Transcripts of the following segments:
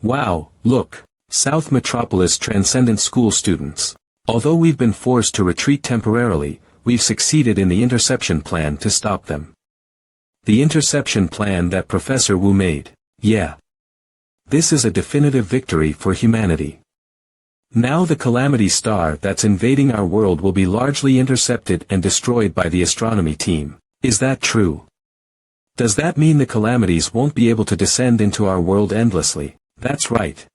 Wow, look, South Metropolis Transcendent School students. Although we've been forced to retreat temporarily, we've succeeded in the interception plan to stop them. The interception plan that Professor Wu made, yeah. This is a definitive victory for humanity. Now the calamity star that's invading our world will be largely intercepted and destroyed by the astronomy team. Is that true? Does that mean the calamities won't be able to descend into our world endlessly? That's right.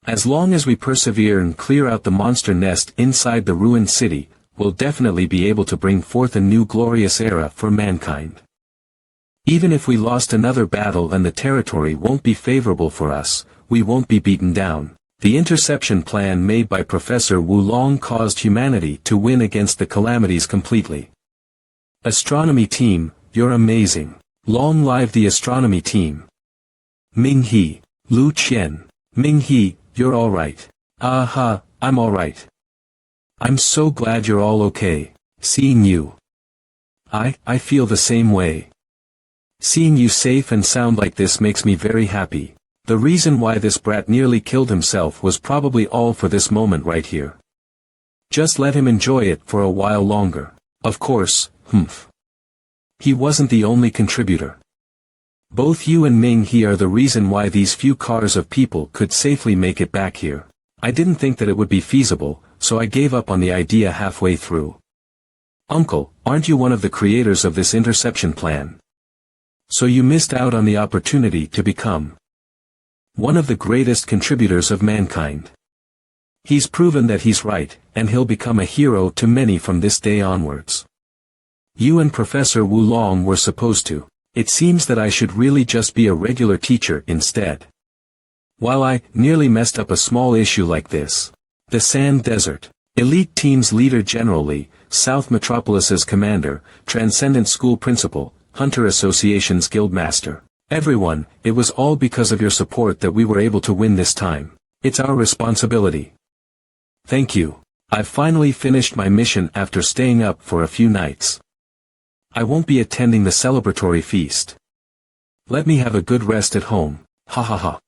As long as we persevere and clear out the monster nest inside the ruined city, we'll definitely be able to bring forth a new glorious era for mankind. Even if we lost another battle and the territory won't be favorable for us, we won't be beaten down. The interception plan made by Professor Wu Long caused humanity to win against the calamities completely. Astronomy team, you're amazing. Long live the astronomy team. Ming He, Lu Qian. Ming He, you're alright. Aha, I'm alright. I'm so glad you're all okay. Seeing you. I feel the same way. Seeing you safe and sound like this makes me very happy. The reason why this brat nearly killed himself was probably all for this moment right here. Just let him enjoy it for a while longer. Of course, He wasn't the only contributor. Both you and Ming He are the reason why these few cars of people could safely make it back here. I didn't think that it would be feasible, so I gave up on the idea halfway through. Uncle, aren't you one of the creators of this interception plan? So you missed out on the opportunity to become one of the greatest contributors of mankind. He's proven that he's right, and he'll become a hero to many from this day onwards. You and Professor Wu Long were supposed to. It seems that I should really just be a regular teacher instead. While I nearly messed up a small issue like this. The Sand Desert. Elite Team's leader General Lee, South Metropolis's commander, Transcendent School principal, Hunter Association's guildmaster. Everyone, it was all because of your support that we were able to win this time. It's our responsibility. Thank you. I've finally finished my mission after staying up for a few nights. I won't be attending the celebratory feast. Let me have a good rest at home, ha ha ha.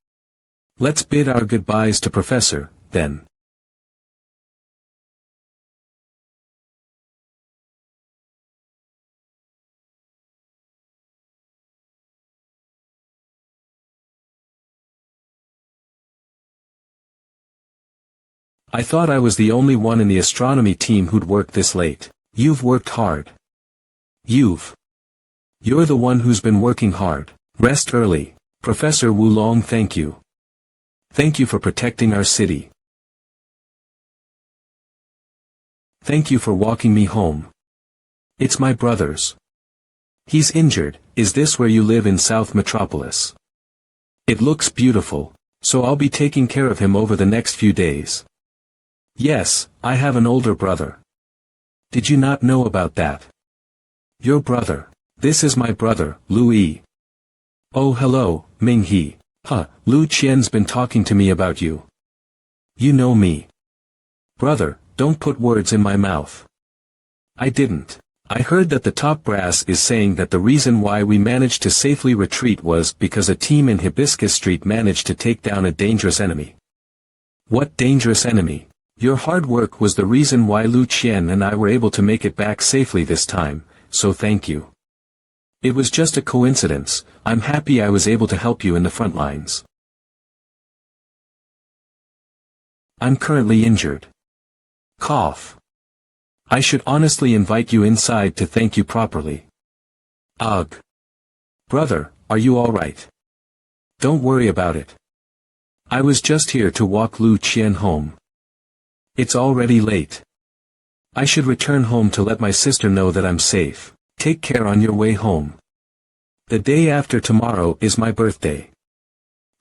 Let's bid our goodbyes to Professor, then. I thought I was the only one in the astronomy team who'd worked this late. You've worked hard. You're the one who's been working hard. Rest early. Professor Wu Long, thank you. Thank you for protecting our city. Thank you for walking me home. It's my brother's. He's injured. Is this where you live in South Metropolis? It looks beautiful, so I'll be taking care of him over the next few days. Yes, I have an older brother. Did you not know about that? Your brother. This is my brother, Lu Yi. Oh hello, Ming He. Lu Qian's been talking to me about you. You know me. Brother, don't put words in my mouth. I didn't. I heard that the top brass is saying that the reason why we managed to safely retreat was because a team in Hibiscus Street managed to take down a dangerous enemy. What dangerous enemy? Your hard work was the reason why Lu Qian and I were able to make it back safely this time, so thank you. It was just a coincidence. I'm happy I was able to help you in the front lines. I'm currently injured. Cough. I should honestly invite you inside to thank you properly. Ugh. Brother, are you alright? Don't worry about it. I was just here to walk Lu Qian home. It's already late. I should return home to let my sister know that I'm safe. Take care on your way home. The day after tomorrow is my birthday.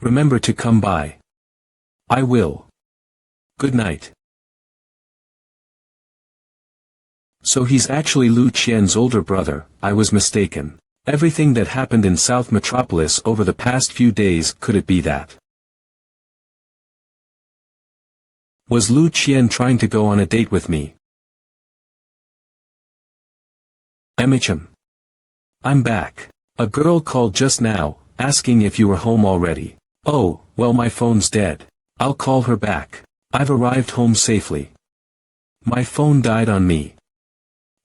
Remember to come by. I will. Good night. So he's actually Lu Qian's older brother. I was mistaken. Everything that happened in South Metropolis over the past few days, could it be that? Was Lu Qian trying to go on a date with me? I'm back. A girl called just now, asking if you were home already. Oh, well, my phone's dead. I'll call her back. I've arrived home safely. My phone died on me.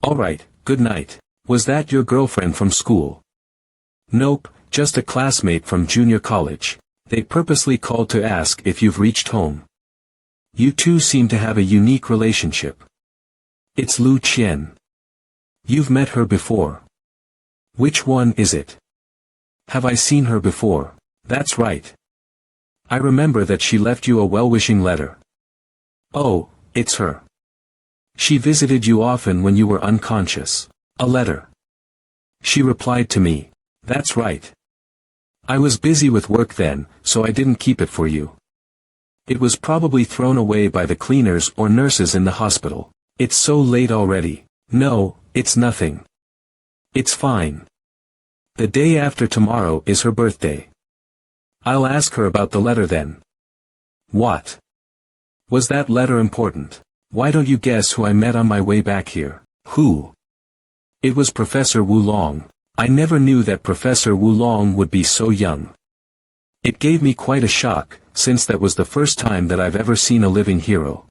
Alright, good night. Was that your girlfriend from school? Nope, just a classmate from junior college. They purposely called to ask if you've reached home. You two seem to have a unique relationship. It's Lu Qian. You've met her before. Which one is it? Have I seen her before? That's right. I remember that she left you a well-wishing letter. Oh, it's her. She visited you often when you were unconscious. A letter. She replied to me. That's right. I was busy with work then, so I didn't keep it for you. It was probably thrown away by the cleaners or nurses in the hospital. It's so late already. No, it's nothing. It's fine. The day after tomorrow is her birthday. I'll ask her about the letter then. What? Was that letter important? Why don't you guess who I met on my way back here? Who? It was Professor Wulong. I never knew that Professor Wulong would be so young. It gave me quite a shock, since that was the first time that I've ever seen a living hero.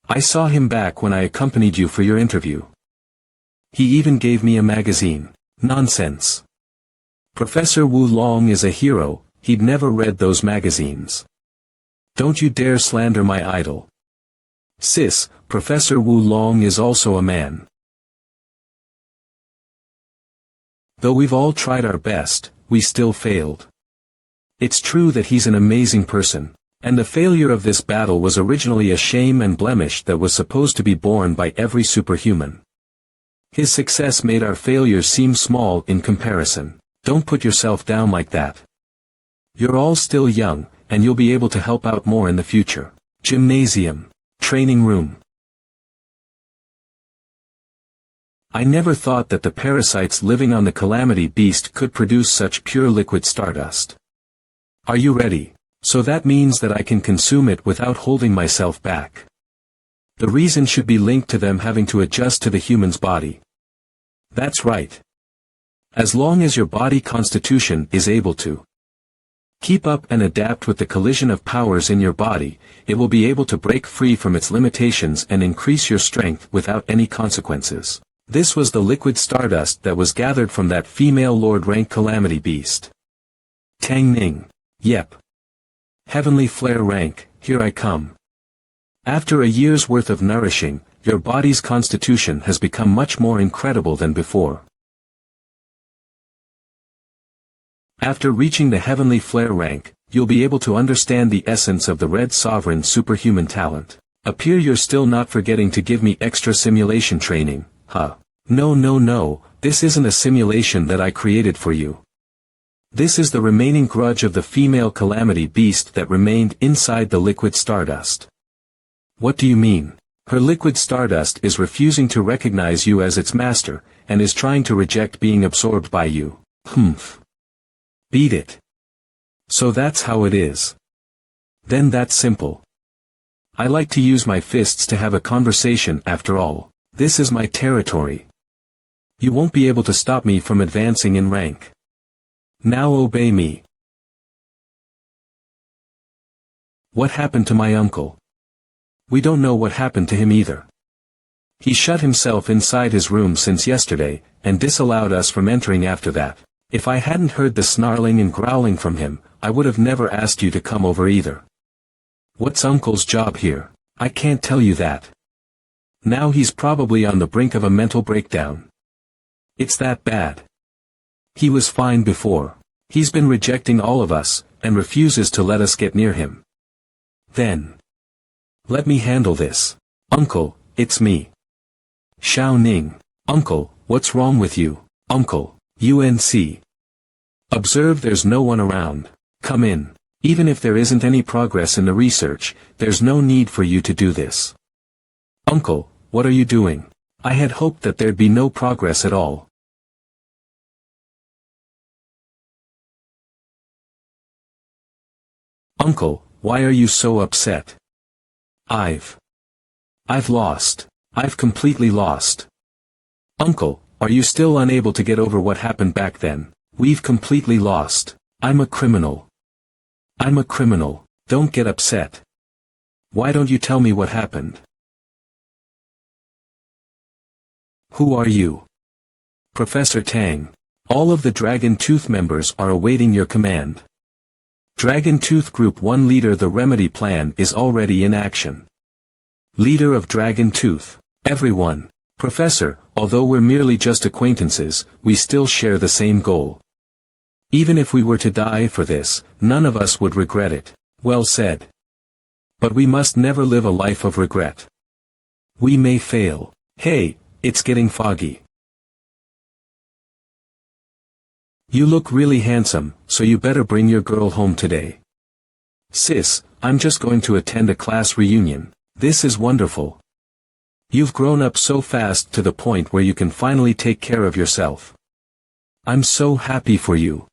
I saw him back when I accompanied you for your interview. He even gave me a magazine. Nonsense. Professor Wulong is a hero, he'd never read those magazines. Don't you dare slander my idol. Sis, Professor Wulong is also a man. Though we've all tried our best, we still failed. It's true that he's an amazing person, and the failure of this battle was originally a shame and blemish that was supposed to be borne by every superhuman. His success made our failures seem small in comparison. Don't put yourself down like that. You're all still young, and you'll be able to help out more in the future. Gymnasium. Training room. I never thought that the parasites living on the Calamity Beast could produce such pure liquid stardust. Are you ready? So that means that I can consume it without holding myself back. The reason should be linked to them having to adjust to the human's body. That's right. As long as your body constitution is able to keep up and adapt with the collision of powers in your body, it will be able to break free from its limitations and increase your strength without any consequences. This was the liquid stardust that was gathered from that female Lord rank Calamity Beast. Tang Ning. Yep. Heavenly Flare rank, here I come. After a year's worth of nourishing, your body's constitution has become much more incredible than before. After reaching the Heavenly Flare rank, you'll be able to understand the essence of the Red Sovereign superhuman talent. Appear you're still not forgetting to give me extra simulation training, huh? No, this isn't a simulation that I created for you. This is the remaining grudge of the female Calamity Beast that remained inside the liquid stardust. What do you mean? Her liquid stardust is refusing to recognize you as its master, and is trying to reject being absorbed by you. Humph. Beat it. So that's how it is. Then that's simple. I like to use my fists to have a conversation after all. This is my territory. You won't be able to stop me from advancing in rank. Now obey me. What happened to my uncle? We don't know what happened to him either. He shut himself inside his room since yesterday, and disallowed us from entering after that. If I hadn't heard the snarling and growling from him, I would have never asked you to come over either. What's Uncle's job here? I can't tell you that. Now he's probably on the brink of a mental breakdown. It's that bad. He was fine before. He's been rejecting all of us, and refuses to let us get near him. Then. Let me handle this. Uncle, it's me. Xiao Ning. Uncle, what's wrong with you? Uncle. UNC. Observe there's no one around. Come in. Even if there isn't any progress in the research, there's no need for you to do this. Uncle, what are you doing? I had hoped that there'd be no progress at all. Uncle, why are you so upset? I've lost. I've completely lost. Uncle, are you still unable to get over what happened back then? We've completely lost. I'm a criminal. I'm a criminal, don't get upset. Why don't you tell me what happened? Who are you? Professor Tang. All of the Dragon Tooth members are awaiting your command. Dragon Tooth Group 1 Leader. The remedy plan is already in action. Leader of Dragon Tooth. Everyone. Professor, although we're merely just acquaintances, we still share the same goal. Even if we were to die for this, none of us would regret it. Well said. But we must never live a life of regret. We may fail. Hey, it's getting foggy. You look really handsome, so you better bring your girl home today. Sis, I'm just going to attend a class reunion. This is wonderful. You've grown up so fast to the point where you can finally take care of yourself. I'm so happy for you.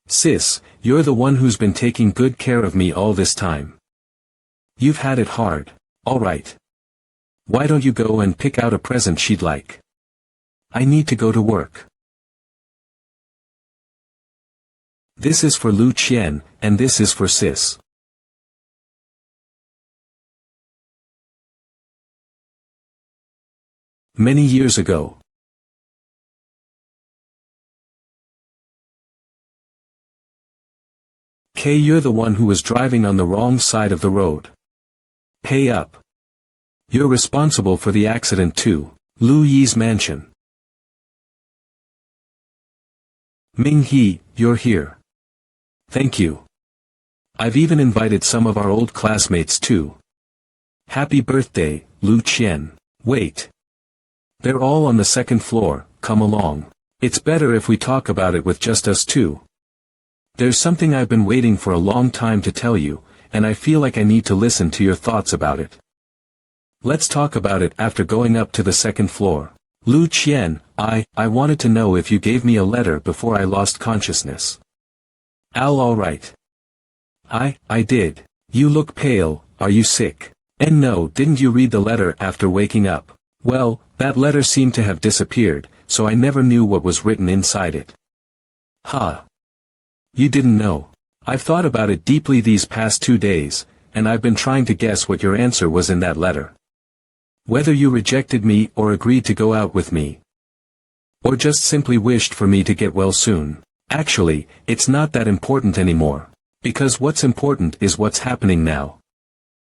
Sis, you're the one who's been taking good care of me all this time. You've had it hard. Alright. Why don't you go and pick out a present she'd like? I need to go to work. This is for Lu Qian, and this is for Sis. Many years ago. Kay, you're the one who was driving on the wrong side of the road. Pay up. You're responsible for the accident too. Lu Yi's mansion. Ming He, you're here. Thank you. I've even invited some of our old classmates too. Happy birthday, Lu Qian. Wait. They're all on the second floor, come along. It's better if we talk about it with just us two. There's something I've been waiting for a long time to tell you, and I feel like I need to listen to your thoughts about it. Let's talk about it after going up to the second floor. Lu Qian, I wanted to know if you gave me a letter before I lost consciousness. All right. I did. You look pale, are you sick? And no, didn't you read the letter after waking up? Well, that letter seemed to have disappeared, so I never knew what was written inside it. Huh. You didn't know. I've thought about it deeply these past 2 days, and I've been trying to guess what your answer was in that letter. Whether you rejected me or agreed to go out with me. Or just simply wished for me to get well soon. Actually, it's not that important anymore. Because what's important is what's happening now.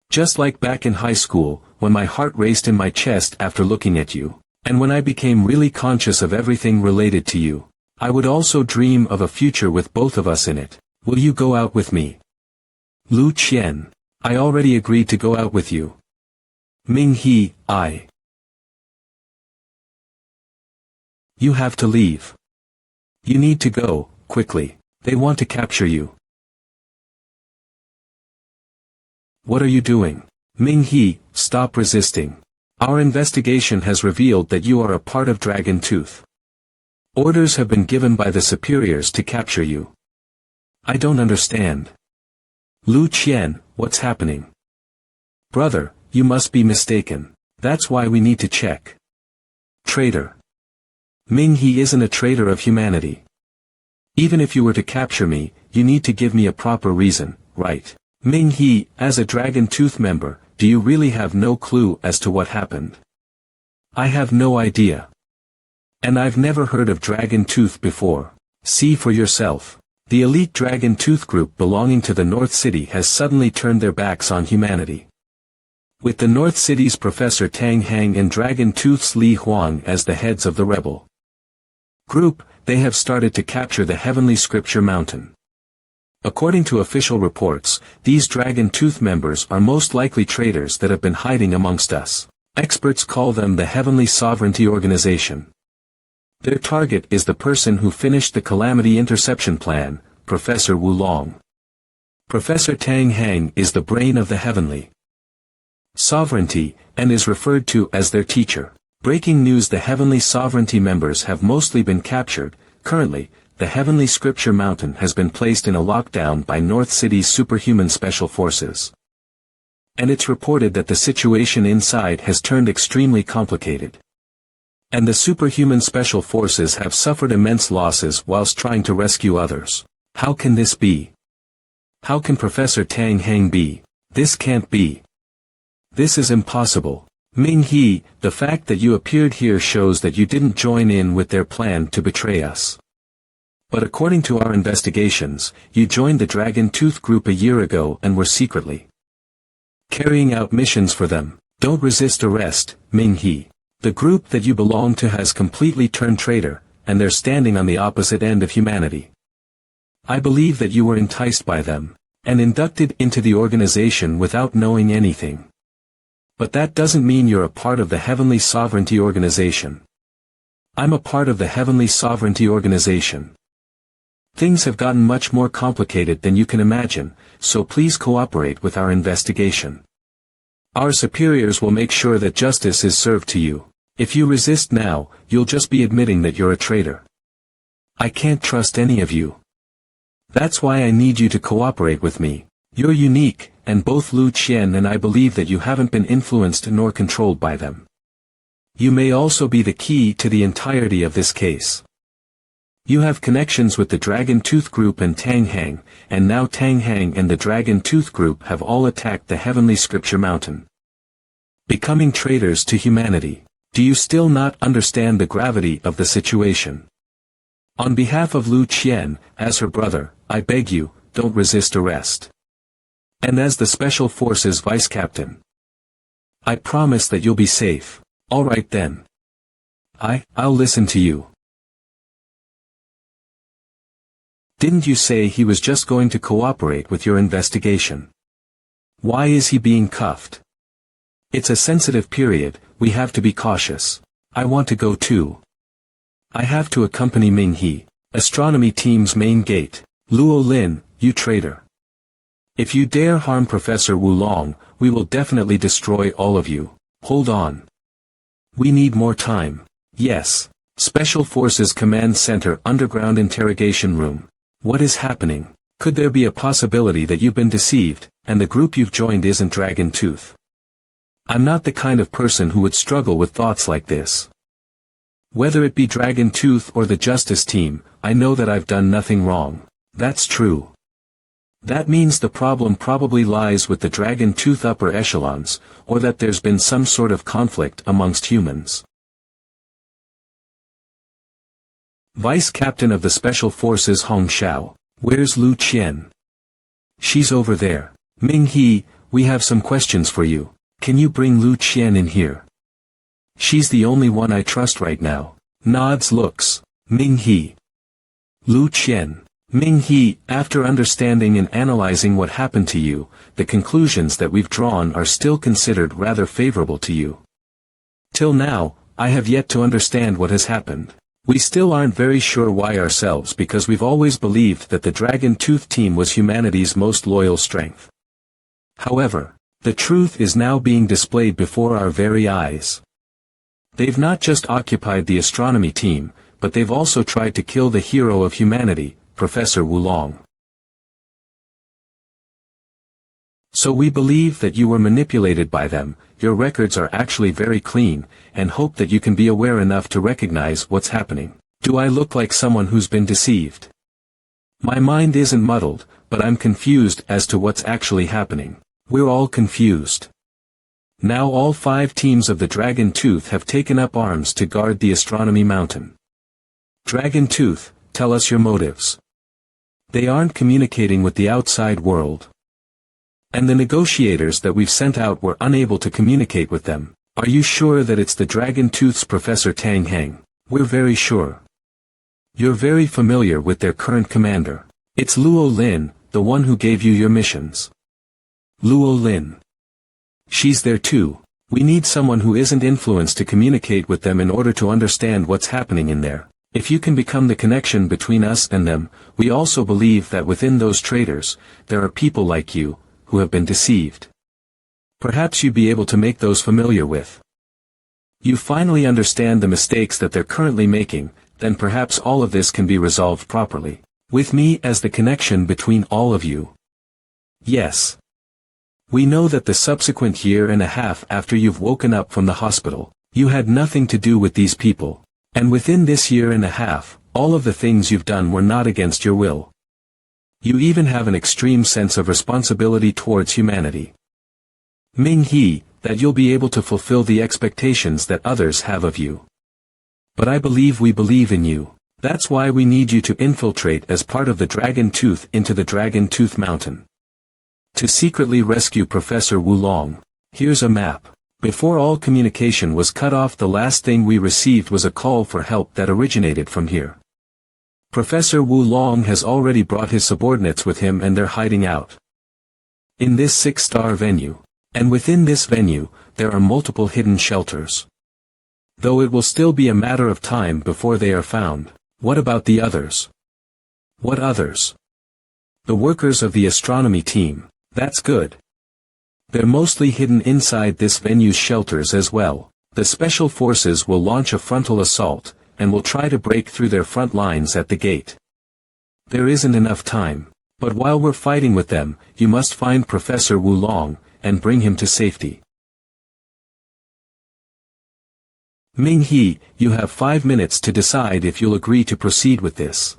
Just like back in high school, when my heart raced in my chest after looking at you, and when I became really conscious of everything related to you, I would also dream of a future with both of us in it. Will you go out with me? Lu Qian. I already agreed to go out with you. Ming He, You have to leave. You need to go, quickly. They want to capture you. What are you doing? Ming He, stop resisting. Our investigation has revealed that you are a part of Dragon Tooth. Orders have been given by the superiors to capture you. I don't understand. Lu Qian, what's happening? Brother, you must be mistaken. That's why we need to check. Traitor. Ming He isn't a traitor of humanity. Even if you were to capture me, you need to give me a proper reason, right? Ming He, as a Dragon Tooth member, do you really have no clue as to what happened? I have no idea. And I've never heard of Dragon Tooth before. See for yourself. The elite Dragon Tooth group belonging to the North City has suddenly turned their backs on humanity. With the North City's Professor Tang Hang and Dragon Tooth's Li Huang as the heads of the rebel group, they have started to capture the Heavenly Scripture Mountain. According to official reports, these Dragon Tooth members are most likely traitors that have been hiding amongst us. Experts call them the Heavenly Sovereignty Organization. Their target is the person who finished the Calamity Interception Plan, Professor Wu Long. Professor Tang Hang is the brain of the Heavenly Sovereignty, and is referred to as their teacher. Breaking news: the Heavenly Sovereignty members have mostly been captured. Currently, the Heavenly Scripture Mountain has been placed in a lockdown by North City's superhuman special forces. And it's reported that the situation inside has turned extremely complicated. And the superhuman special forces have suffered immense losses whilst trying to rescue others. How can this be? How can Professor Tang Heng be? This can't be. This is impossible. Ming He, the fact that you appeared here shows that you didn't join in with their plan to betray us. But according to our investigations, you joined the Dragon Tooth group a year ago and were secretly carrying out missions for them. Don't resist arrest, Ming He. The group that you belong to has completely turned traitor, and they're standing on the opposite end of humanity. I believe that you were enticed by them, and inducted into the organization without knowing anything. But that doesn't mean you're a part of the Heavenly Sovereignty Organization. I'm a part of the Heavenly Sovereignty Organization. Things have gotten much more complicated than you can imagine, so please cooperate with our investigation. Our superiors will make sure that justice is served to you. If you resist now, you'll just be admitting that you're a traitor. I can't trust any of you. That's why I need you to cooperate with me. You're unique, and both Lu Qian and I believe that you haven't been influenced nor controlled by them. You may also be the key to the entirety of this case. You have connections with the Dragon Tooth Group and Tang Heng, and now Tang Heng and the Dragon Tooth Group have all attacked the Heavenly Scripture Mountain, becoming traitors to humanity. Do you still not understand the gravity of the situation? On behalf of Lu Qian, as her brother, I beg you, don't resist arrest. And as the Special Forces Vice Captain, I promise that you'll be safe. All right then. I'll listen to you. Didn't you say he was just going to cooperate with your investigation? Why is he being cuffed? It's a sensitive period, we have to be cautious. I want to go too. I have to accompany Ming He, astronomy team's main gate. Luo Lin, you traitor. If you dare harm Professor Wulong, we will definitely destroy all of you. Hold on. We need more time. Yes. Special Forces Command Center Underground Interrogation Room. What is happening? Could there be a possibility that you've been deceived, and the group you've joined isn't Dragon Tooth? I'm not the kind of person who would struggle with thoughts like this. Whether it be Dragon Tooth or the Justice Team, I know that I've done nothing wrong. That's true. That means the problem probably lies with the Dragon Tooth upper echelons, or that there's been some sort of conflict amongst humans. Vice Captain of the Special Forces Hong Xiao, where's Lu Qian? She's over there. Ming He, we have some questions for you. Can you bring Lu Qian in here? She's the only one I trust right now. Nods looks. Ming He. Lu Qian. Ming He, after understanding and analyzing what happened to you, the conclusions that we've drawn are still considered rather favorable to you. Till now, I have yet to understand what has happened. We still aren't very sure why ourselves because we've always believed that the Dragon Tooth team was humanity's most loyal strength. However, the truth is now being displayed before our very eyes. They've not just occupied the astronomy team, but they've also tried to kill the hero of humanity, Professor Wulong. So we believe that you were manipulated by them. Your records are actually very clean, and hope that you can be aware enough to recognize what's happening. Do I look like someone who's been deceived? My mind isn't muddled, but I'm confused as to what's actually happening. We're all confused. Now all 5 teams of the Dragon Tooth have taken up arms to guard the Astronomy Mountain. Dragon Tooth, tell us your motives. They aren't communicating with the outside world. And the negotiators that we've sent out were unable to communicate with them. Are you sure that it's the Dragon Tooth's Professor Tang Heng? We're very sure. You're very familiar with their current commander. It's Luo Lin, the one who gave you your missions. Luo Lin. She's there too. We need someone who isn't influenced to communicate with them in order to understand what's happening in there. If you can become the connection between us and them, we also believe that within those traitors, there are people like you, who have been deceived. Perhaps you'd be able to make those familiar with. You finally understand the mistakes that they're currently making, then perhaps all of this can be resolved properly. With me as the connection between all of you. Yes. We know that the subsequent year and a half after you've woken up from the hospital, you had nothing to do with these people. And within this year and a half, all of the things you've done were not against your will. You even have an extreme sense of responsibility towards humanity. Ming-He, that you'll be able to fulfill the expectations that others have of you. But I believe we believe in you. That's why we need you to infiltrate as part of the Dragon Tooth into the Dragon Tooth Mountain. To secretly rescue Professor Wulong. Here's a map. Before all communication was cut off, the last thing we received was a call for help that originated from here. Professor Wulong has already brought his subordinates with him and they're hiding out in this 6-star venue. And within this venue, there are multiple hidden shelters. Though it will still be a matter of time before they are found. What about the others? What others? The workers of the astronomy team. That's good. They're mostly hidden inside this venue's shelters as well. The special forces will launch a frontal assault, and will try to break through their front lines at the gate. There isn't enough time. But while we're fighting with them, you must find Professor Wulong, and bring him to safety. Ming-He, you have 5 minutes to decide if you'll agree to proceed with this.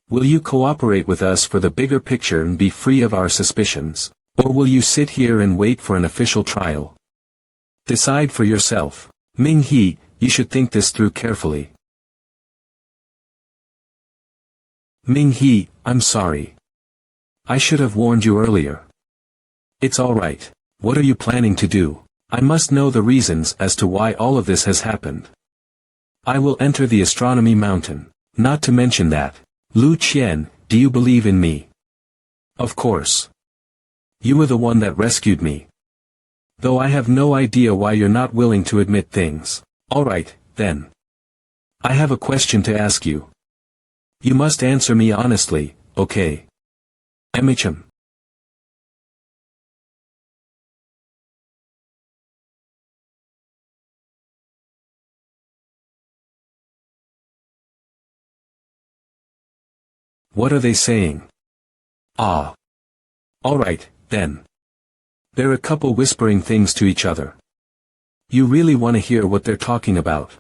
Will you cooperate with us for the bigger picture and be free of our suspicions? Or will you sit here and wait for an official trial? Decide for yourself. Ming-He, you should think this through carefully. Ming-He, I'm sorry. I should have warned you earlier. It's all right. What are you planning to do? I must know the reasons as to why all of this has happened. I will enter the astronomy mountain. Not to mention that. Lu Qian, do you believe in me? Of course. You were the one that rescued me. Though I have no idea why you're not willing to admit things. All right, then. I have a question to ask you. You must answer me honestly, okay? MHM. What are they saying? Ah. All right, then. They're a couple whispering things to each other. You really want to hear what they're talking about?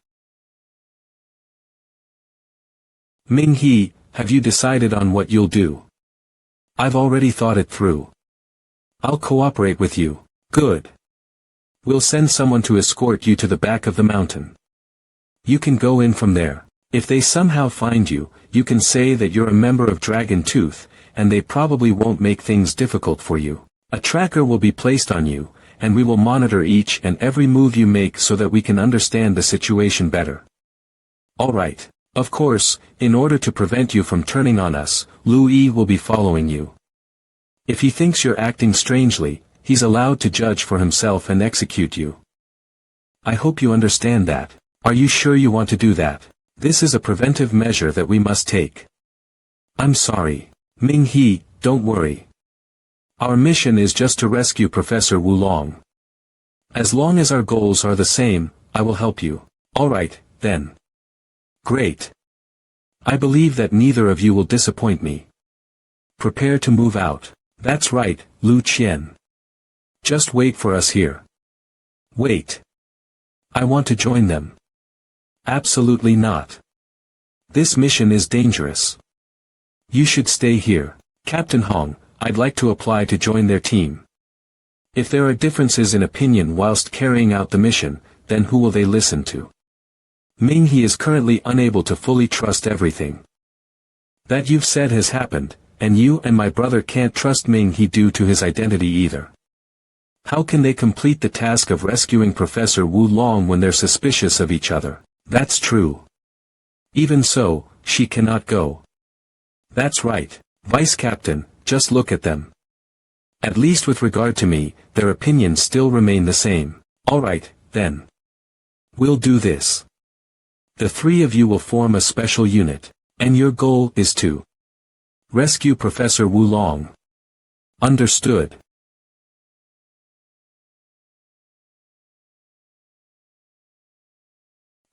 Ming-He, have you decided on what you'll do? I've already thought it through. I'll cooperate with you. Good. We'll send someone to escort you to the back of the mountain. You can go in from there. If they somehow find you, you can say that you're a member of Dragon Tooth, and they probably won't make things difficult for you. A tracker will be placed on you, and we will monitor each and every move you make so that we can understand the situation better. Alright. Of course, in order to prevent you from turning on us, Lu Yi will be following you. If he thinks you're acting strangely, he's allowed to judge for himself and execute you. I hope you understand that. Are you sure you want to do that? This is a preventive measure that we must take. I'm sorry. Ming-He, don't worry. Our mission is just to rescue Professor Wulong. As long as our goals are the same, I will help you. Alright, then. Great. I believe that neither of you will disappoint me. Prepare to move out. That's right, Lu Qian. Just wait for us here. Wait. I want to join them. Absolutely not. This mission is dangerous. You should stay here. Captain Hong, I'd like to apply to join their team. If there are differences in opinion whilst carrying out the mission, then who will they listen to? Ming-He is currently unable to fully trust everything that you've said has happened, and you and my brother can't trust Ming-He due to his identity either. How can they complete the task of rescuing Professor Wulong when they're suspicious of each other? That's true. Even so, she cannot go. That's right, Vice Captain, just look at them. At least with regard to me, their opinions still remain the same. Alright, then. We'll do this. The three of you will form a special unit, and your goal is to rescue Professor Wulong. Understood.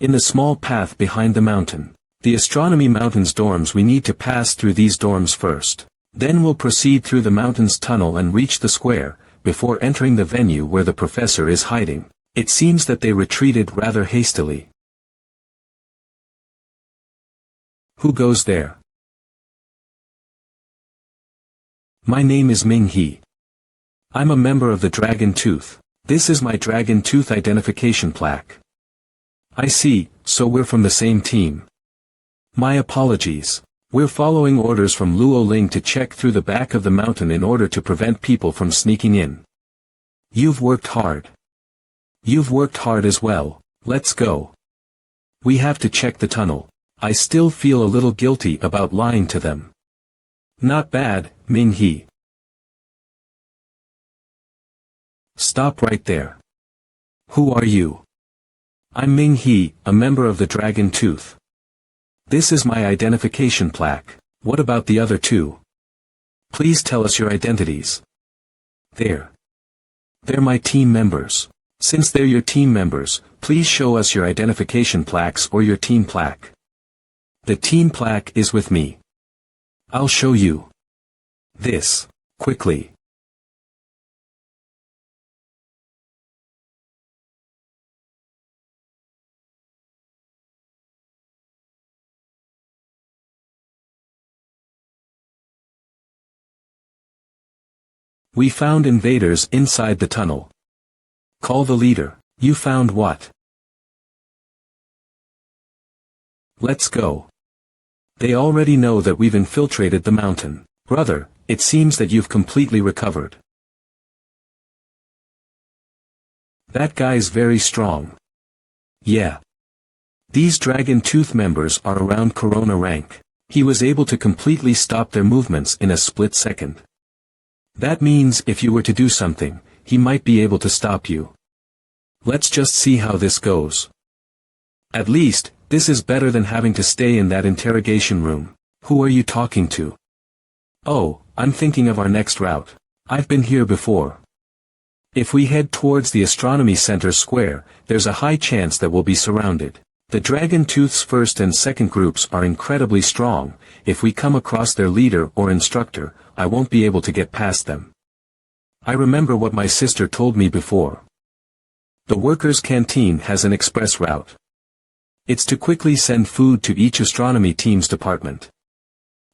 In the small path behind the mountain. The astronomy mountain's dorms, we need to pass through these dorms first. Then we'll proceed through the mountain's tunnel and reach the square, before entering the venue where the professor is hiding. It seems that they retreated rather hastily. Who goes there? My name is Ming He. I'm a member of the Dragon Tooth. This is my Dragon Tooth identification plaque. I see, so we're from the same team. My apologies. We're following orders from Luo Ling to check through the back of the mountain in order to prevent people from sneaking in. You've worked hard. You've worked hard as well. Let's go. We have to check the tunnel. I still feel a little guilty about lying to them. Not bad, Ming He. Stop right there. Who are you? I'm Ming He, a member of the Dragon Tooth. This is my identification plaque. What about the other two? Please tell us your identities. They're my team members. Since they're your team members, please show us your identification plaques or your team plaque. The team plaque is with me. I'll show you. This, quickly. We found invaders inside the tunnel. Call the leader. You found what? Let's go. They already know that we've infiltrated the mountain. Brother, it seems that you've completely recovered. That guy's very strong. Yeah. These Dragon Tooth members are around Corona rank. He was able to completely stop their movements in a split second. That means if you were to do something, he might be able to stop you. Let's just see how this goes. At least, this is better than having to stay in that interrogation room. Who are you talking to? Oh, I'm thinking of our next route. I've been here before. If we head towards the Astronomy Center Square, there's a high chance that we'll be surrounded. The Dragon Tooth's first and second groups are incredibly strong. If we come across their leader or instructor, I won't be able to get past them. I remember what my sister told me before. The workers' canteen has an express route. It's to quickly send food to each astronomy team's department.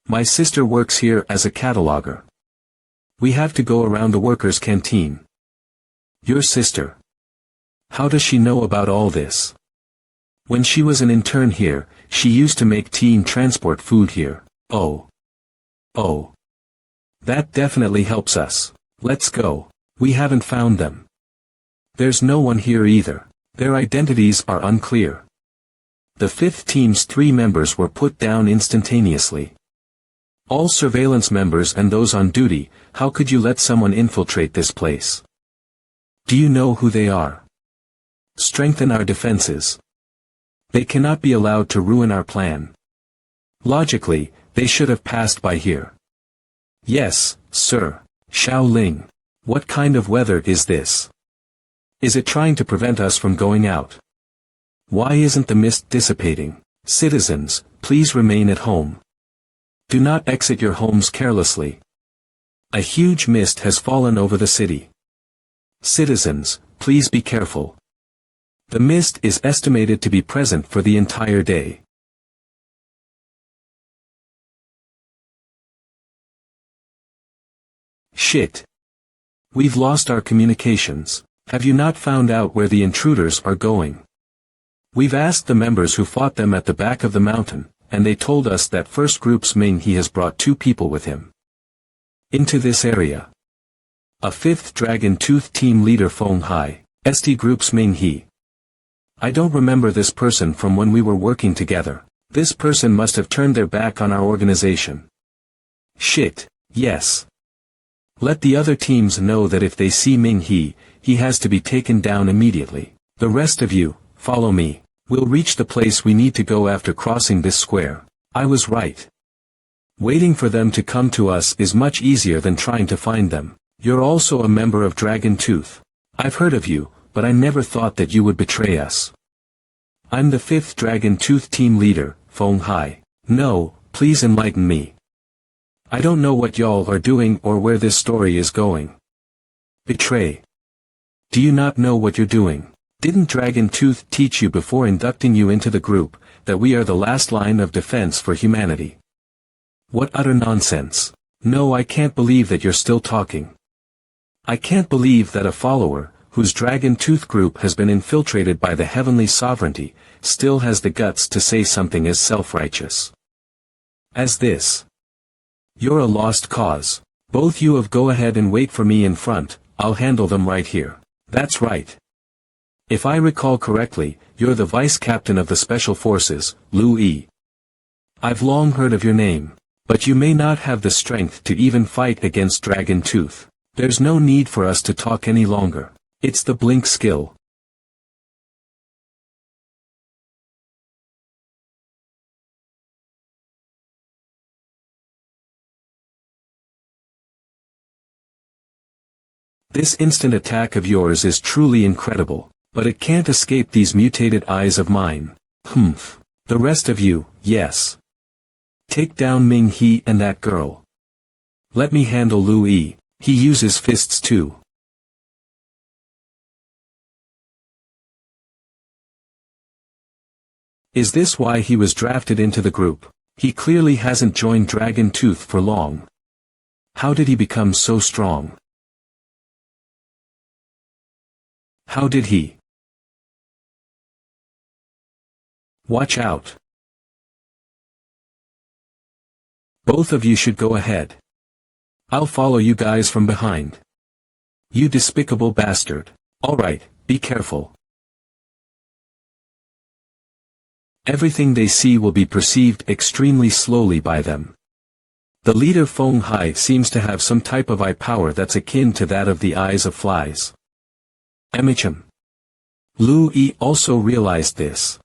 My sister works here as a cataloger. We have to go around the workers' canteen. Your sister. How does she know about all this? When she was an intern here, she used to make team transport food here. Oh. That definitely helps us. Let's go. We haven't found them. There's no one here either. Their identities are unclear. The fifth team's 3 members were put down instantaneously. All surveillance members and those on duty, how could you let someone infiltrate this place? Do you know who they are? Strengthen our defenses. They cannot be allowed to ruin our plan. Logically, they should have passed by here. Yes, sir. Xiao Ling. What kind of weather is this? Is it trying to prevent us from going out? Why isn't the mist dissipating? Citizens, please remain at home. Do not exit your homes carelessly. A huge mist has fallen over the city. Citizens, please be careful. The mist is estimated to be present for the entire day. Shit. We've lost our communications. Have you not found out where the intruders are going? We've asked the members who fought them at the back of the mountain, and they told us that first group's Ming He has brought 2 people with him into this area. A 5th Dragon Tooth team leader Feng Hai, ST group's Ming He. I don't remember this person from when we were working together. This person must have turned their back on our organization. Shit, yes. Let the other teams know that if they see Ming He, he has to be taken down immediately. The rest of you, follow me. We'll reach the place we need to go after crossing this square. I was right. Waiting for them to come to us is much easier than trying to find them. You're also a member of Dragon Tooth. I've heard of you, but I never thought that you would betray us. I'm the 5th Dragon Tooth team leader, Feng Hai. No, please enlighten me. I don't know what y'all are doing or where this story is going. Betray. Do you not know what you're doing? Didn't Dragon Tooth teach you before inducting you into the group, that we are the last line of defense for humanity? What utter nonsense. No, I can't believe that you're still talking. I can't believe that a follower, whose Dragon Tooth group has been infiltrated by the heavenly sovereignty, still has the guts to say something as self-righteous as this. You're a lost cause. Both you have go ahead and wait for me in front, I'll handle them right here. That's right. If I recall correctly, you're the vice captain of the Special Forces, Lu Yi. I've long heard of your name. But you may not have the strength to even fight against Dragon Tooth. There's no need for us to talk any longer. It's the blink skill. This instant attack of yours is truly incredible, but it can't escape these mutated eyes of mine. Humph. The rest of you, yes. Take down Ming He and that girl. Let me handle Lu Yi. He uses fists too. Is this why he was drafted into the group? He clearly hasn't joined Dragon Tooth for long. How did he become so strong? How did he? Watch out. Both of you should go ahead. I'll follow you guys from behind. You despicable bastard. Alright, be careful. Everything they see will be perceived extremely slowly by them. The leader Feng Hai seems to have some type of eye power that's akin to that of the eyes of flies. Emicham. Lu Yi also realized this.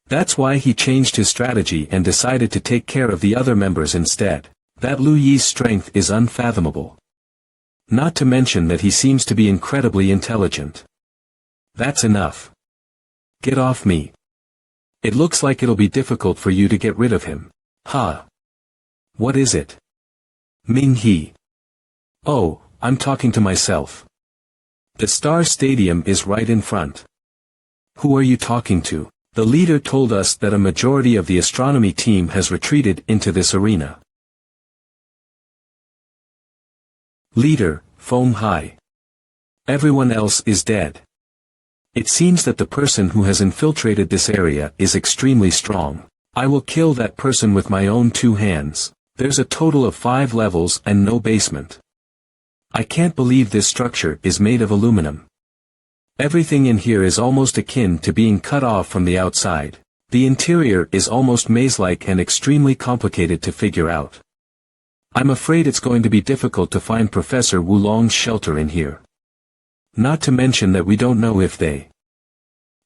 That's why he changed his strategy and decided to take care of the other members instead. That Lu Yi's strength is unfathomable. Not to mention that he seems to be incredibly intelligent. That's enough. Get off me. It looks like it'll be difficult for you to get rid of him. Ha. What is it? Ming He. Oh, I'm talking to myself. The Star Stadium is right in front. Who are you talking to? The leader told us that a majority of the astronomy team has retreated into this arena. Leader, Feng Hai. Everyone else is dead. It seems that the person who has infiltrated this area is extremely strong. I will kill that person with my own 2 hands. There's a total of 5 levels and no basement. I can't believe this structure is made of aluminum. Everything in here is almost akin to being cut off from the outside. The interior is almost maze-like and extremely complicated to figure out. I'm afraid it's going to be difficult to find Professor Wulong's shelter in here. Not to mention that we don't know if they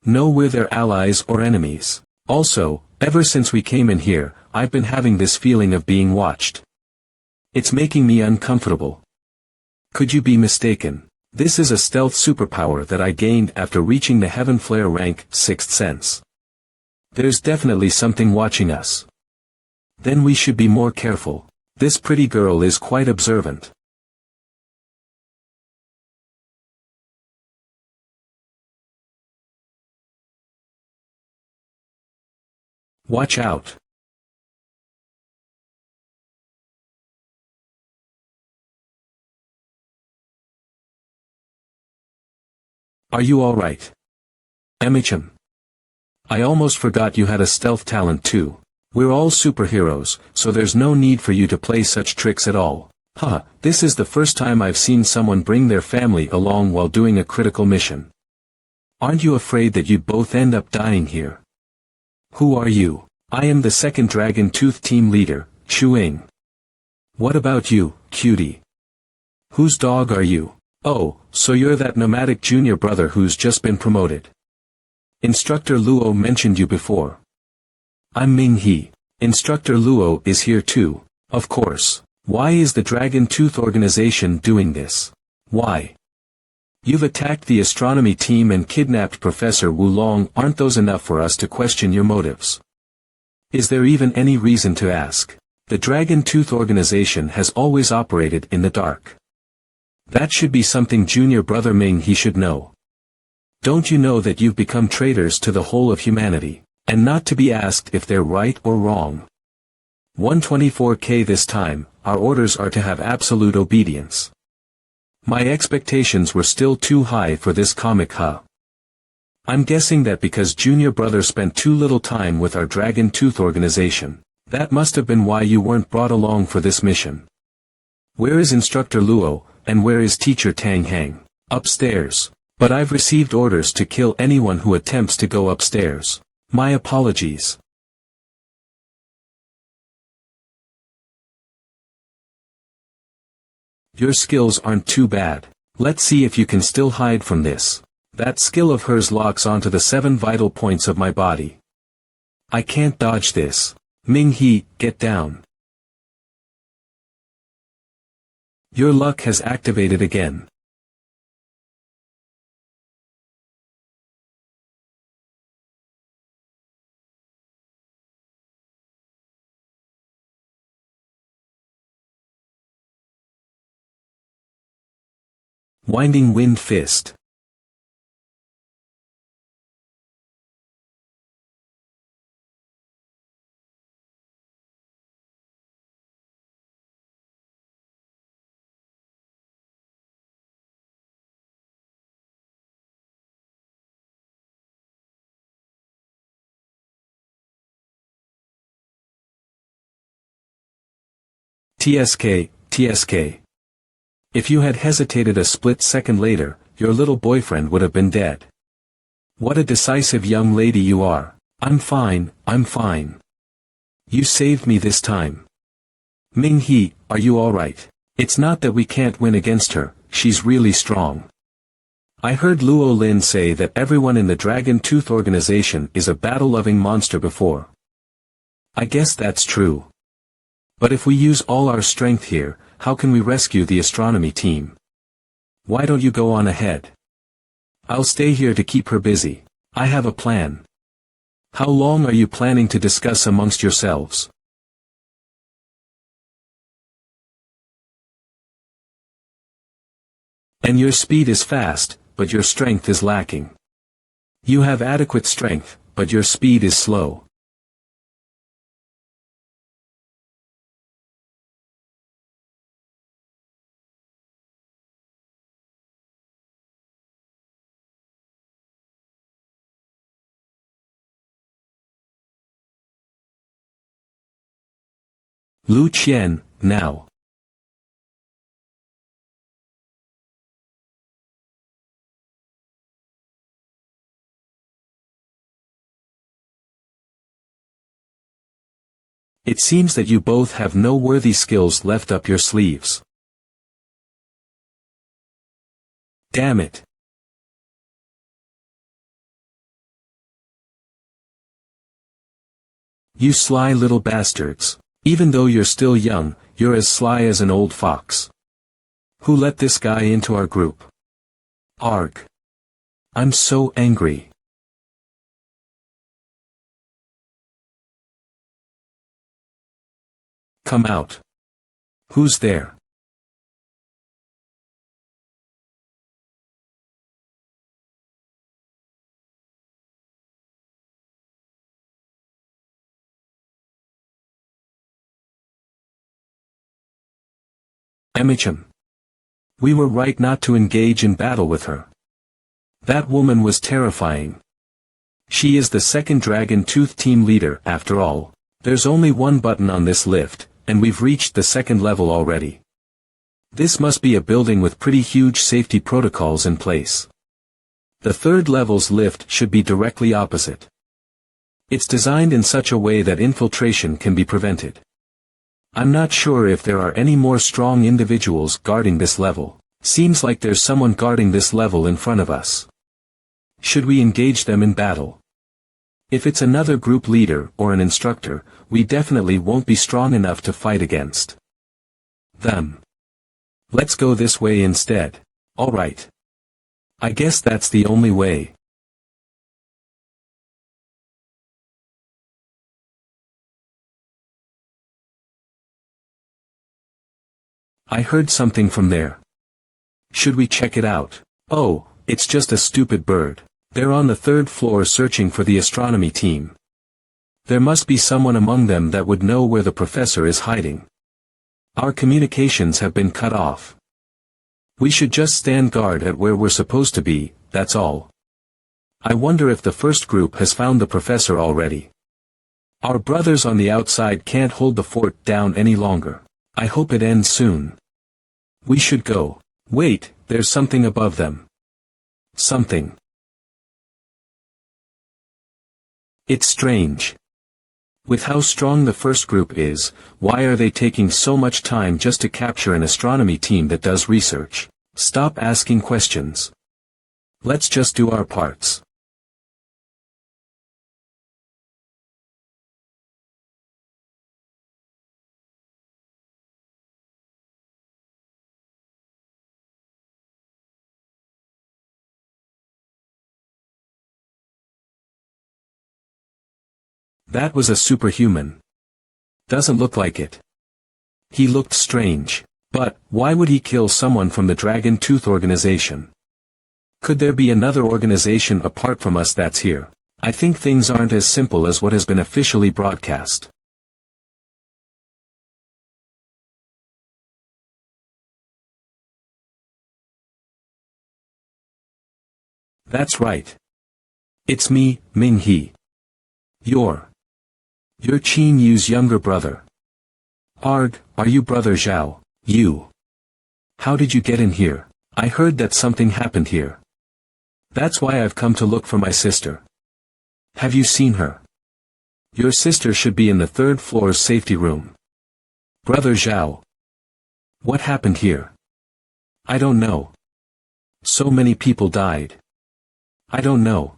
know we're their allies or enemies. Also, ever since we came in here, I've been having this feeling of being watched. It's making me uncomfortable. Could you be mistaken? This is a stealth superpower that I gained after reaching the Heaven Flare rank, 6th sense. There's definitely something watching us. Then we should be more careful. This pretty girl is quite observant. Watch out. Are you alright? Emicham. I almost forgot you had a stealth talent too. We're all superheroes, so there's no need for you to play such tricks at all. Haha, this is the first time I've seen someone bring their family along while doing a critical mission. Aren't you afraid that you'd both end up dying here? Who are you? I am the second Dragon Tooth team leader, Chuing. What about you, cutie? Whose dog are you? Oh, so you're that nomadic junior brother who's just been promoted. Instructor Luo mentioned you before. I'm Ming He. Instructor Luo is here too, of course. Why is the Dragon Tooth organization doing this? Why? You've attacked the astronomy team and kidnapped Professor Wulong. Aren't those enough for us to question your motives? Is there even any reason to ask? The Dragon Tooth organization has always operated in the dark. That should be something junior brother Ming He should know. Don't you know that you've become traitors to the whole of humanity, and not to be asked if they're right or wrong? 124K this time, our orders are to have absolute obedience. My expectations were still too high for this comic, huh? I'm guessing that because Junior Brother spent too little time with our Dragon Tooth organization, that must have been why you weren't brought along for this mission. Where is Instructor Luo, and where is Teacher Tang Hang? Upstairs. But I've received orders to kill anyone who attempts to go upstairs. My apologies. Your skills aren't too bad. Let's see if you can still hide from this. That skill of hers locks onto the 7 vital points of my body. I can't dodge this. Ming He, get down. Your luck has activated again. Winding Wind Fist. TSK. If you had hesitated a split second later, your little boyfriend would have been dead. What a decisive young lady you are. I'm fine. You saved me this time. Ming He, are you alright? It's not that we can't win against her, she's really strong. I heard Luo Lin say that everyone in the Dragon Tooth organization is a battle-loving monster before. I guess that's true. But if we use all our strength here, how can we rescue the astronomy team? Why don't you go on ahead? I'll stay here to keep her busy. I have a plan. How long are you planning to discuss amongst yourselves? And your speed is fast, but your strength is lacking. You have adequate strength, but your speed is slow. Lu Qian, now. It seems that you both have no worthy skills left up your sleeves. Damn it. You sly little bastards. Even though you're still young, you're as sly as an old fox. Who let this guy into our group? Arg. I'm so angry. Come out. Who's there? Emicham. We were right not to engage in battle with her. That woman was terrifying. She is the second Dragon Tooth team leader, after all. There's only one button on this lift, and we've reached the second level already. This must be a building with pretty huge safety protocols in place. The third level's lift should be directly opposite. It's designed in such a way that infiltration can be prevented. I'm not sure if there are any more strong individuals guarding this level. Seems like there's someone guarding this level in front of us. Should we engage them in battle? If it's another group leader or an instructor, we definitely won't be strong enough to fight against them. Let's go this way instead. Alright. I guess that's the only way. I heard something from there. Should we check it out? Oh, it's just a stupid bird. They're on the third floor searching for the astronomy team. There must be someone among them that would know where the professor is hiding. Our communications have been cut off. We should just stand guard at where we're supposed to be, that's all. I wonder if the first group has found the professor already. Our brothers on the outside can't hold the fort down any longer. I hope it ends soon. We should go. Wait, there's something above them. Something. It's strange. With how strong the first group is, why are they taking so much time just to capture an astronomy team that does research? Stop asking questions. Let's just do our parts. That was a superhuman. Doesn't look like it. He looked strange. But, why would he kill someone from the Dragon Tooth organization? Could there be another organization apart from us that's here? I think things aren't as simple as what has been officially broadcast. That's right. It's me, Ming-He. You're Qin Yu's younger brother. Arg, are you Brother Zhao? You. How did you get in here? I heard that something happened here. That's why I've come to look for my sister. Have you seen her? Your sister should be in the third floor's safety room. Brother Zhao. What happened here? I don't know. So many people died. I don't know.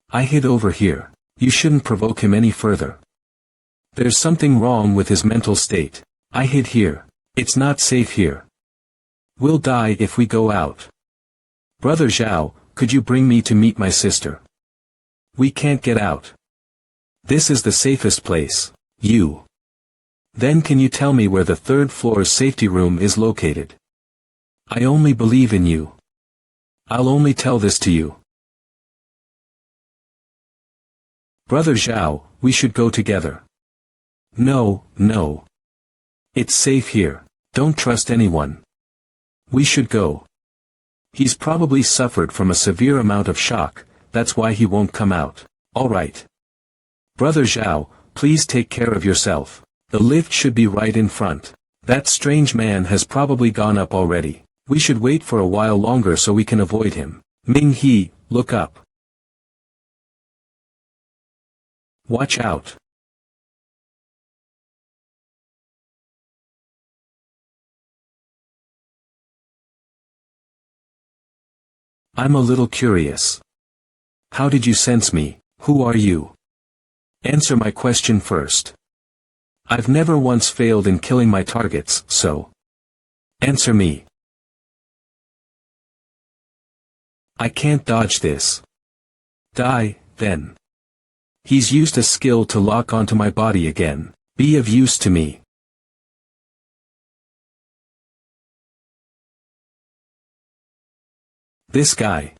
I hid over here. You shouldn't provoke him any further. There's something wrong with his mental state. I hid here. It's not safe here. We'll die if we go out. Brother Zhao, could you bring me to meet my sister? We can't get out. This is the safest place. You. Then can you tell me where the third floor's safety room is located? I only believe in you. I'll only tell this to you. Brother Zhao, we should go together. No, no. It's safe here. Don't trust anyone. We should go. He's probably suffered from a severe amount of shock, that's why he won't come out. Alright. Brother Zhao, please take care of yourself. The lift should be right in front. That strange man has probably gone up already. We should wait for a while longer so we can avoid him. Ming-He, look up. Watch out. I'm a little curious. How did you sense me? Who are you? Answer my question first. I've never once failed in killing my targets, so. Answer me. I can't dodge this. Die, then. He's used a skill to lock onto my body again. Be of use to me. This guy.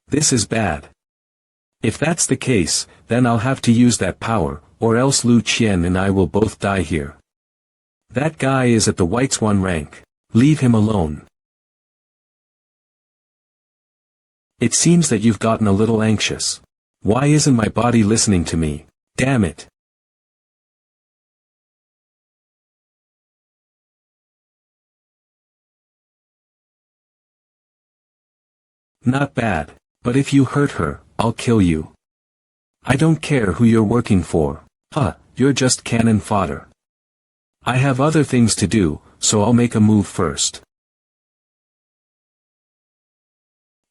This is bad. If that's the case, then I'll have to use that power, or else Lu Qian and I will both die here. That guy is at the White Swan rank. Leave him alone. It seems that you've gotten a little anxious. Why isn't my body listening to me? Damn it. Not bad. But if you hurt her, I'll kill you. I don't care who you're working for. You're just cannon fodder. I have other things to do, so I'll make a move first.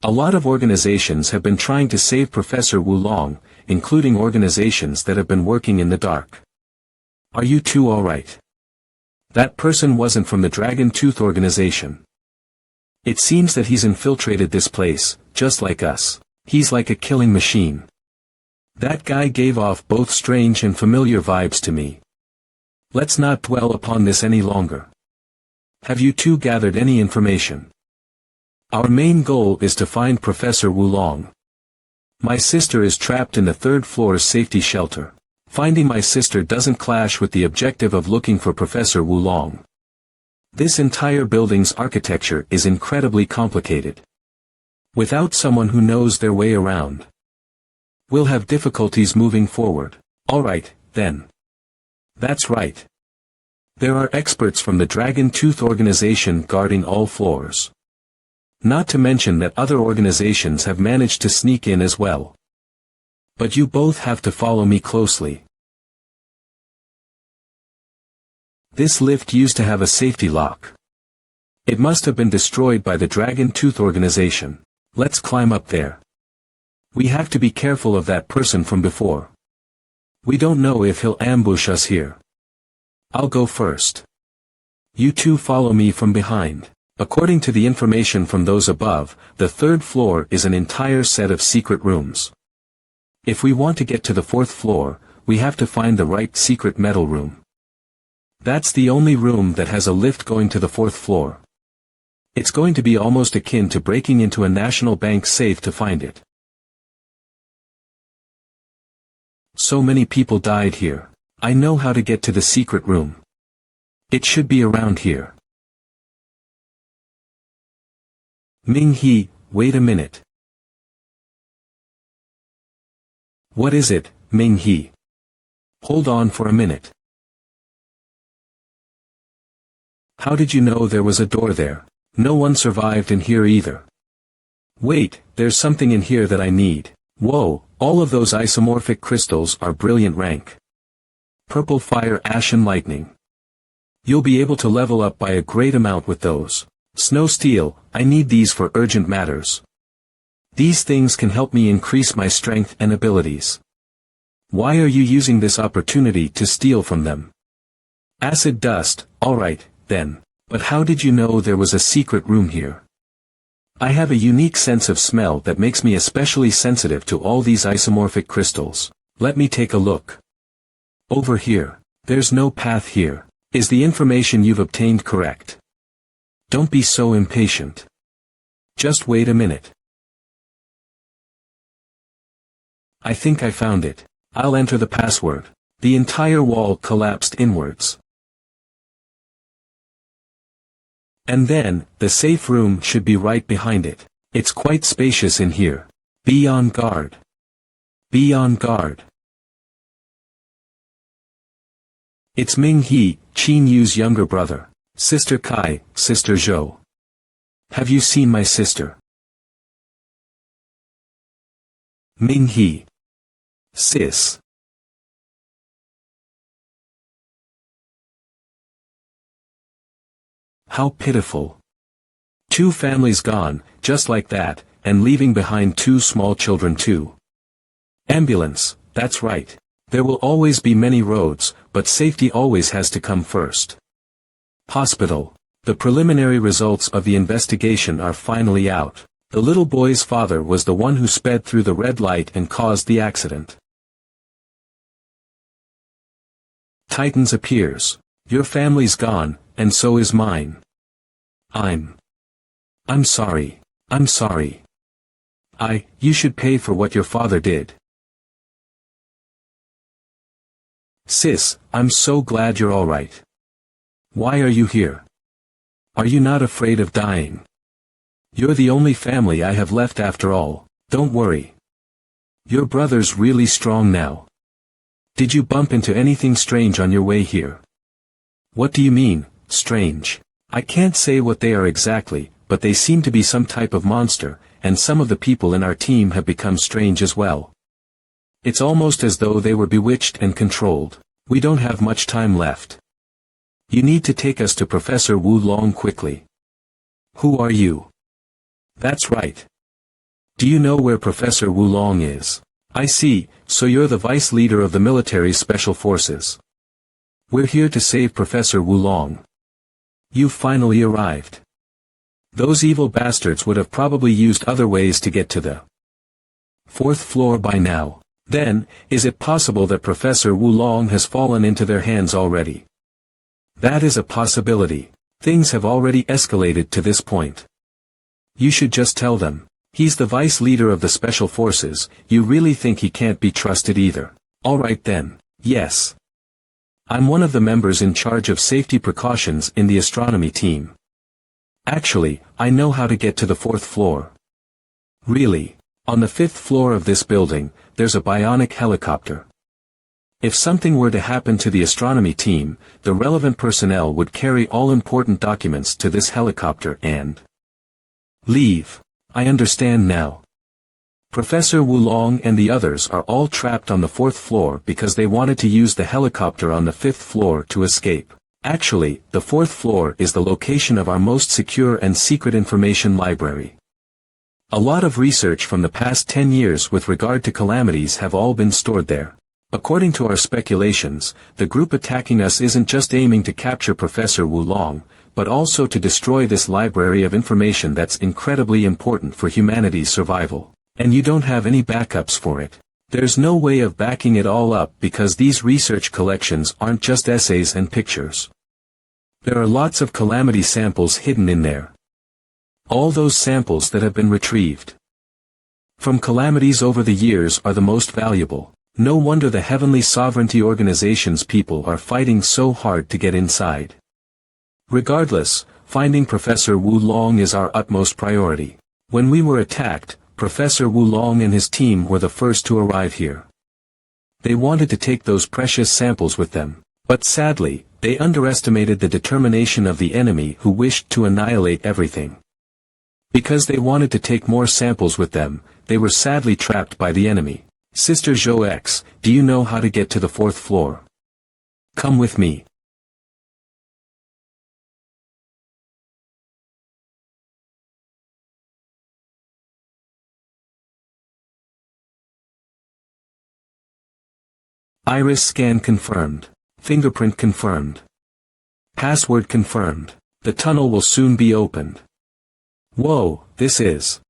A lot of organizations have been trying to save Professor Wulong, including organizations that have been working in the dark. Are you two alright? That person wasn't from the Dragon Tooth organization. It seems that he's infiltrated this place, just like us. He's like a killing machine. That guy gave off both strange and familiar vibes to me. Let's not dwell upon this any longer. Have you two gathered any information? Our main goal is to find Professor Wulong. My sister is trapped in the third floor's safety shelter. Finding my sister doesn't clash with the objective of looking for Professor Wulong. This entire building's architecture is incredibly complicated. Without someone who knows their way around, we'll have difficulties moving forward. Alright, then. That's right. There are experts from the Dragon Tooth organization guarding all floors. Not to mention that other organizations have managed to sneak in as well. But you both have to follow me closely. This lift used to have a safety lock. It must have been destroyed by the Dragon Tooth organization. Let's climb up there. We have to be careful of that person from before. We don't know if he'll ambush us here. I'll go first. You two follow me from behind. According to the information from those above, the third floor is an entire set of secret rooms. If we want to get to the fourth floor, we have to find the right secret metal room. That's the only room that has a lift going to the fourth floor. It's going to be almost akin to breaking into a national bank safe to find it. So many people died here. I know how to get to the secret room. It should be around here. Ming-He, wait a minute. What is it, Ming-He? Hold on for a minute. How did you know there was a door there? No one survived in here either. Wait, there's something in here that I need. Whoa, all of those isomorphic crystals are brilliant rank. Purple fire, ashen lightning. You'll be able to level up by a great amount with those. Snow steel, I need these for urgent matters. These things can help me increase my strength and abilities. Why are you using this opportunity to steal from them? Acid dust, alright, then. But how did you know there was a secret room here? I have a unique sense of smell that makes me especially sensitive to all these isomorphic crystals. Let me take a look. Over here. There's no path here. Is the information you've obtained correct? Don't be so impatient. Just wait a minute. I think I found it. I'll enter the password. The entire wall collapsed inwards. And then, the safe room should be right behind it. It's quite spacious in here. Be on guard. Be on guard. It's Ming-He, Qin Yu's younger brother. Sister Kai, Sister Zhou. Have you seen my sister? Ming-He. Sis. How pitiful. Two families gone, just like that, and leaving behind two small children too. Ambulance, that's right. There will always be many roads, but safety always has to come first. Hospital. The preliminary results of the investigation are finally out. The little boy's father was the one who sped through the red light and caused the accident. Titans appears. Your family's gone, and so is mine. I'm sorry. I'm sorry. You should pay for what your father did. Sis, I'm so glad you're alright. Why are you here? Are you not afraid of dying? You're the only family I have left after all. Don't worry. Your brother's really strong now. Did you bump into anything strange on your way here? What do you mean, strange? I can't say what they are exactly, but they seem to be some type of monster, and some of the people in our team have become strange as well. It's almost as though they were bewitched and controlled. We don't have much time left. You need to take us to Professor Wu Long quickly. Who are you? That's right. Do you know where Professor Wu Long is? I see, so you're the vice leader of the military's special forces. We're here to save Professor Wu Long. You've finally arrived. Those evil bastards would have probably used other ways to get to the fourth floor by now. Then, is it possible that Professor Wu Long has fallen into their hands already? That is a possibility. Things have already escalated to this point. You should just tell them. He's the vice leader of the special forces. You really think he can't be trusted either? Alright then. Yes. I'm one of the members in charge of safety precautions in the astronomy team. Actually, I know how to get to the 4th floor. Really? On the 5th floor of this building, there's a bionic helicopter. If something were to happen to the astronomy team, the relevant personnel would carry all important documents to this helicopter and leave. I understand now. Professor Wulong and the others are all trapped on the 4th floor because they wanted to use the helicopter on the 5th floor to escape. Actually, the 4th floor is the location of our most secure and secret information library. A lot of research from the past 10 years with regard to calamities have all been stored there. According to our speculations, the group attacking us isn't just aiming to capture Professor Wulong, but also to destroy this library of information that's incredibly important for humanity's survival. And you don't have any backups for it. There's no way of backing it all up because these research collections aren't just essays and pictures. There are lots of calamity samples hidden in there. All those samples that have been retrieved from calamities over the years are the most valuable. No wonder the Heavenly Sovereignty Organization's people are fighting so hard to get inside. Regardless, finding Professor Wulong is our utmost priority. When we were attacked, Professor Wulong and his team were the first to arrive here. They wanted to take those precious samples with them, but sadly, they underestimated the determination of the enemy who wished to annihilate everything. Because they wanted to take more samples with them, they were sadly trapped by the enemy. Sister Zhou X, do you know how to get to the 4th floor? Come with me. Iris scan confirmed. Fingerprint confirmed. Password confirmed. The tunnel will soon be opened. Whoa, this is.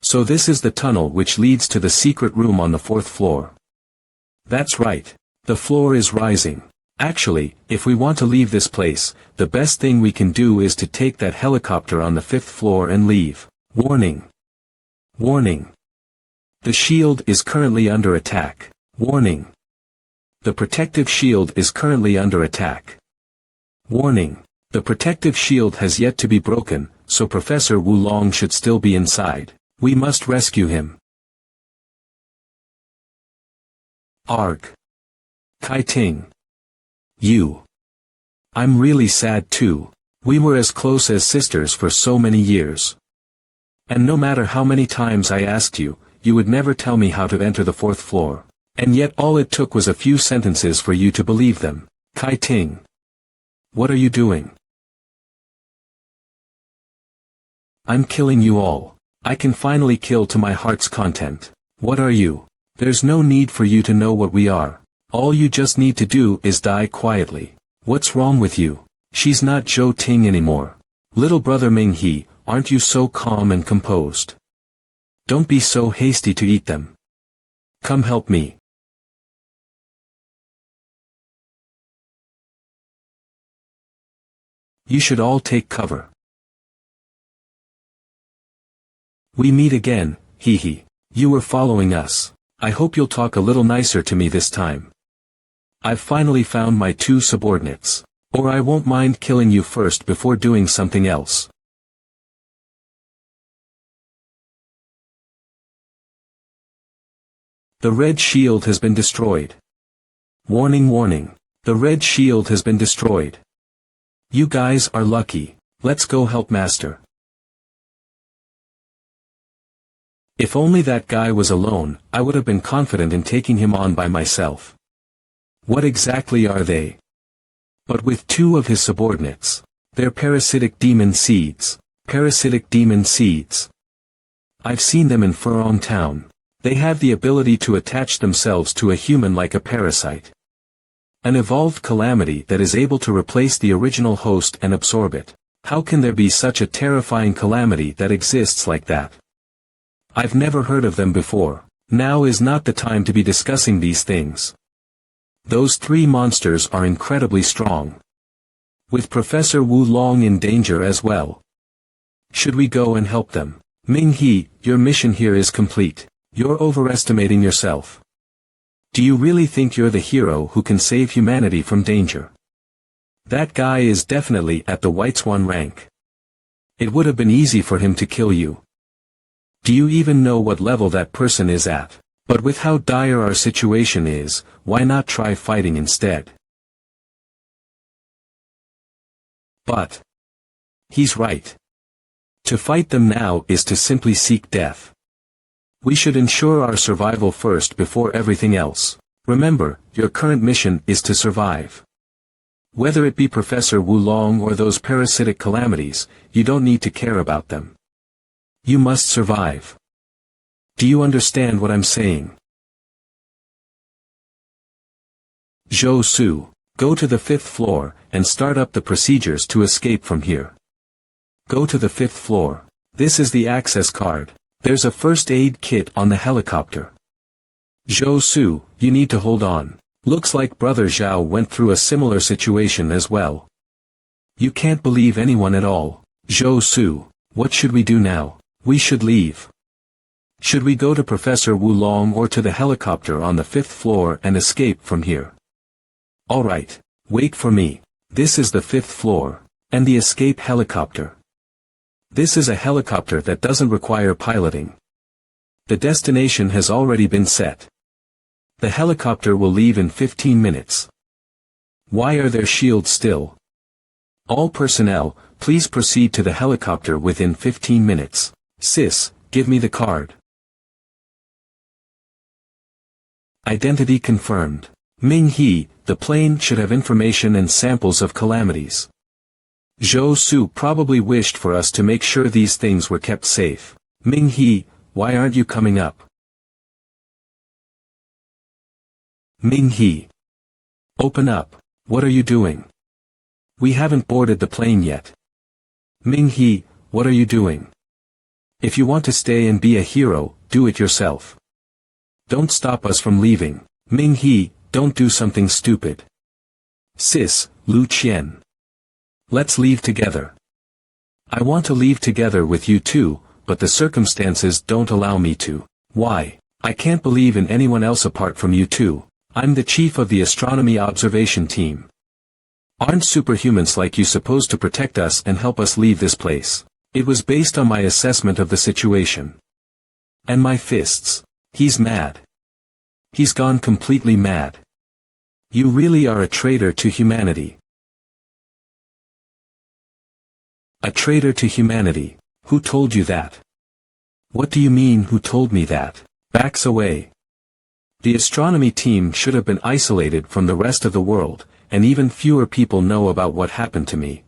So this is the tunnel which leads to the secret room on the 4th floor. That's right. The floor is rising. Actually, if we want to leave this place, the best thing we can do is to take that helicopter on the 5th floor and leave. Warning. Warning. The shield is currently under attack. Warning. The protective shield is currently under attack. Warning. The protective shield has yet to be broken, so Professor Wulong should still be inside. We must rescue him. Arg. Kai Ting. You. I'm really sad too. We were as close as sisters for so many years. And no matter how many times I asked you, you would never tell me how to enter the 4th floor. And yet all it took was a few sentences for you to believe them. Kai Ting. What are you doing? I'm killing you all. I can finally kill to my heart's content. What are you? There's no need for you to know what we are. All you just need to do is die quietly. What's wrong with you? She's not Zhou Ting anymore. Little brother Ming He, aren't you so calm and composed? Don't be so hasty to eat them. Come help me. You should all take cover. We meet again, hee hee. You were following us. I hope you'll talk a little nicer to me this time. I've finally found my 2 subordinates. Or I won't mind killing you first before doing something else. The red shield has been destroyed. Warning, warning. The red shield has been destroyed. You guys are lucky. Let's go help Master. If only that guy was alone, I would have been confident in taking him on by myself. What exactly are they? But with 2 of his subordinates. They're parasitic demon seeds. Parasitic demon seeds. I've seen them in Furong Town. They have the ability to attach themselves to a human like a parasite. An evolved calamity that is able to replace the original host and absorb it. How can there be such a terrifying calamity that exists like that? I've never heard of them before. Now is not the time to be discussing these things. Those 3 monsters are incredibly strong. With Professor Wulong in danger as well. Should we go and help them? Ming He, your mission here is complete. You're overestimating yourself. Do you really think you're the hero who can save humanity from danger? That guy is definitely at the White Swan rank. It would have been easy for him to kill you. Do you even know what level that person is at? But with how dire our situation is, why not try fighting instead? But he's right. To fight them now is to simply seek death. We should ensure our survival first before everything else. Remember, your current mission is to survive. Whether it be Professor Wulong or those parasitic calamities, you don't need to care about them. You must survive. Do you understand what I'm saying? Zhou Su, go to the 5th floor, and start up the procedures to escape from here. Go to the 5th floor. This is the access card. There's a first aid kit on the helicopter. Zhou Su, you need to hold on. Looks like Brother Zhao went through a similar situation as well. You can't believe anyone at all. Zhou Su, what should we do now? We should leave. Should we go to Professor Wulong or to the helicopter on the 5th floor and escape from here? Alright, wait for me. This is the 5th floor, and the escape helicopter. This is a helicopter that doesn't require piloting. The destination has already been set. The helicopter will leave in 15 minutes. Why are their shields still? All personnel, please proceed to the helicopter within 15 minutes. Sis, give me the card. Identity confirmed. Ming He, the plane should have information and samples of calamities. Zhou Su probably wished for us to make sure these things were kept safe. Ming He, why aren't you coming up? Ming He. Open up. What are you doing? We haven't boarded the plane yet. Ming He, what are you doing? If you want to stay and be a hero, do it yourself. Don't stop us from leaving. Ming He, don't do something stupid. Sis, Lu Qian. Let's leave together. I want to leave together with you too, but the circumstances don't allow me to. Why? I can't believe in anyone else apart from you two. I'm the chief of the astronomy observation team. Aren't superhumans like you supposed to protect us and help us leave this place? It was based on my assessment of the situation. And my fists. He's mad. He's gone completely mad. You really are a traitor to humanity. A traitor to humanity. Who told you that? What do you mean who told me that? Backs away. The astronomy team should have been isolated from the rest of the world, and even fewer people know about what happened to me.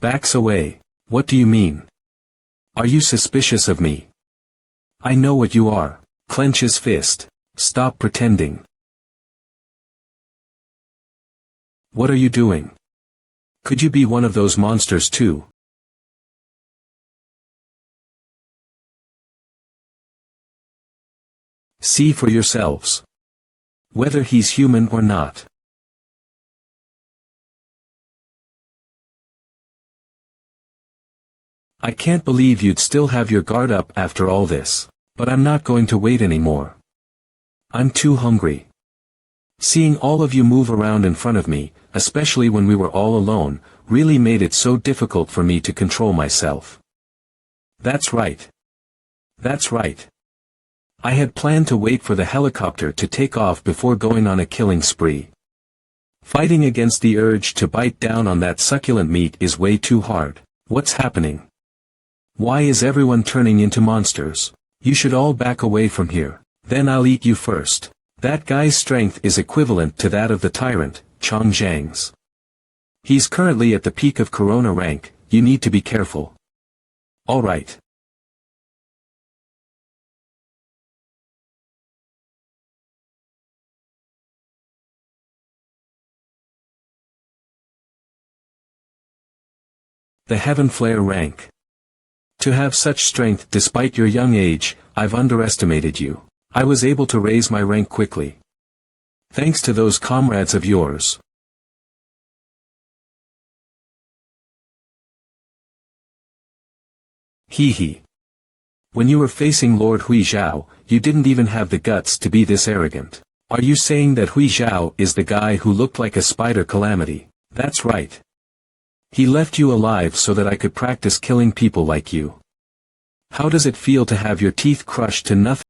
Backs away. What do you mean? Are you suspicious of me? I know what you are. Clench his fist. Stop pretending. What are you doing? Could you be one of those monsters too? See for yourselves. Whether he's human or not. I can't believe you'd still have your guard up after all this, but I'm not going to wait anymore. I'm too hungry. Seeing all of you move around in front of me, especially when we were all alone, really made it so difficult for me to control myself. That's right. That's right. I had planned to wait for the helicopter to take off before going on a killing spree. Fighting against the urge to bite down on that succulent meat is way too hard. What's happening? Why is everyone turning into monsters? You should all back away from here. Then I'll eat you first. That guy's strength is equivalent to that of the tyrant, Chang Zhang's. He's currently at the peak of Corona rank, you need to be careful. Alright. The Heaven Flare rank. To have such strength despite your young age, I've underestimated you. I was able to raise my rank quickly. Thanks to those comrades of yours. Hee hee. When you were facing Lord Hui Zhao, you didn't even have the guts to be this arrogant. Are you saying that Hui Zhao is the guy who looked like a spider calamity? That's right. He left you alive so that I could practice killing people like you. How does it feel to have your teeth crushed to nothing?